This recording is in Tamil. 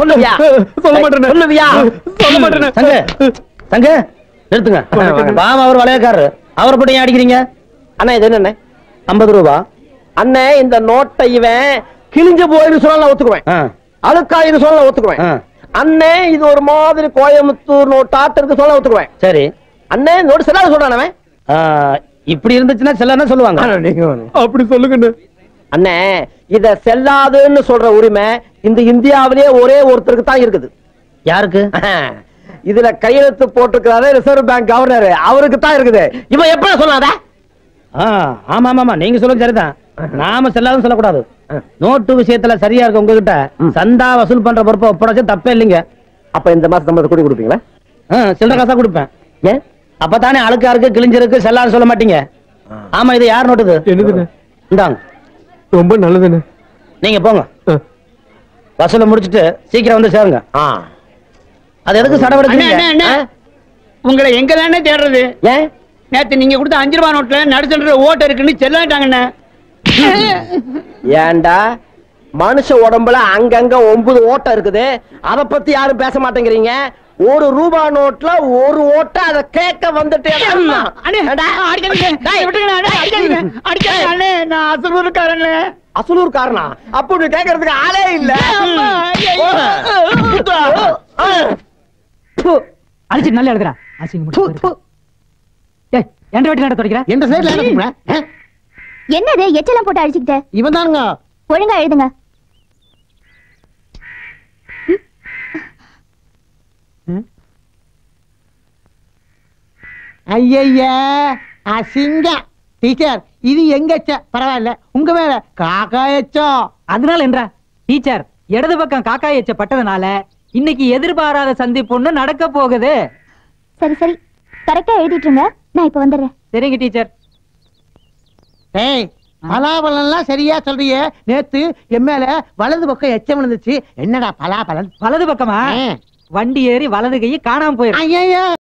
சொல்லுவியா? சொல்ல மாட்டேன். சொல்லுவியா? சொல்ல மாட்டேன். தங்க தங்க நிறுத்துங்க. பாவம் அவர் வளையக்காரரு, அவரை போட்டு ஏன் அடிக்கிறீங்க? அண்ணா இது என்ன 50 ரூபா. அண்ணே இந்த நோட்டை இவன் கிழிஞ்சு போயிரு சொன்னா ஒத்துக்குவேன், அழுக்காயிரு சொன்னா ஒத்துக்குவேன். அண்ணே இது ஒரு மாதிரி கோயம்புத்தூர் நோட்டாட்டு இருக்கு சொல்ல ஒத்துக்குவேன். சரி அண்ணே நோட்டு செல்லாத சொல்றானவன். இப்படி இருந்துச்சுன்னா செல்லன்னு சொல்லுவாங்க. அப்படி சொல்லுங்க அண்ணே. இத செல்லாதுன்னு சொல்ற உரிமை இந்த இந்தியாவிலேயே ஒரே ஒருத்தருக்கு தான் இருக்குது. யாருக்கு? இதுல கையெழுத்து போட்டுக்கிறாரு ரிசர்வ் பேங்க் கவர்னர், அவருக்கு தான் இருக்குது. இவன் எப்ப சொன்னாத? ஆமா ஆமா நீங்க சொல்லுங்க சரிதான். நாம செல்லாதுன்னு சொல்லக்கூடாது. நோட்டு விஷயத்துல சரியா இருக்கு உங்ககிட்ட. சந்தா வசூல் பண்ற பொறுப்பை ஒப்படைச்சு தப்பே இல்லைங்க. அப்ப இந்த மாசம் நம்ம கூடி கொடுப்பீங்களா? சில்லற காசா கொடுப்பேன். ஏன்? அப்பதானே அழுக்கா இருக்கு கிழிஞ்சிருக்கு செல்லாது சொல்ல மாட்டீங்க. ஆமா இது யார் நோட்டுது? என்னதுன்னு? இந்தாங்க. ரொம்ப நல்லதுன்னு. நீங்க போங்க, வசூல முடிச்சிட்டு சீக்கிரம் வந்து சேருங்க. அது எதுக்கு சடவெடுக்கிறீங்க? உங்களை எங்க தானே தேடுறது? ஏன்? நேத்து நீங்க கொடுத்த 5 ரூபாய் நோட்ல நடுச்சல்ற ஓட்ட இருக்குன்னு செல்லாட்டாங்கண்ணே. ஏண்டா மனுஷ உடம்புல அங்கங்க 9 ஓட்டை இருக்குது, அத பத்தி யாரும் பேச மாட்டேங்கிறீங்க. 1 ரூபாய் நோட்ல 1 ஓட்டை, அத கேட்க வந்துட்டு அசலூர்காரனா? அப்படி கேட்கறதுக்கு ஆளே இல்ல. அடிச்சு நல்லா எழுதுறா. என்னது எச்செல்லாம் போட்டு அடிச்சுக்கிட்ட? இவன் தானுங்க. ஒழுங்கா எழுதுங்க. ஐயா அசிங்க டீச்சர், இது எங்க பரவாயில்ல, உங்க மேல காக்கா எச்சம். அதனால என்ன டீச்சர், இடது பக்கம் காக்கா எச்ச பட்டதுனால இன்னைக்கு எதிர்பாராத சந்திப்பு நடக்க போகுது. சரி சரி கரெக்டா எழுதிட்டுருங்க, நான் இப்ப வந்துடுறேன். சரிங்க டீச்சர். ஏய் பலாபலன்லாம் சரியா சொல்றியே, நேத்து என் மேல வலது பக்கம் எச்சம் விழுந்துச்சு. என்னடா பலாபலன்? வலது பக்கமா? வண்டி ஏறி வலது கையை காணாம போயிரு. ஐயா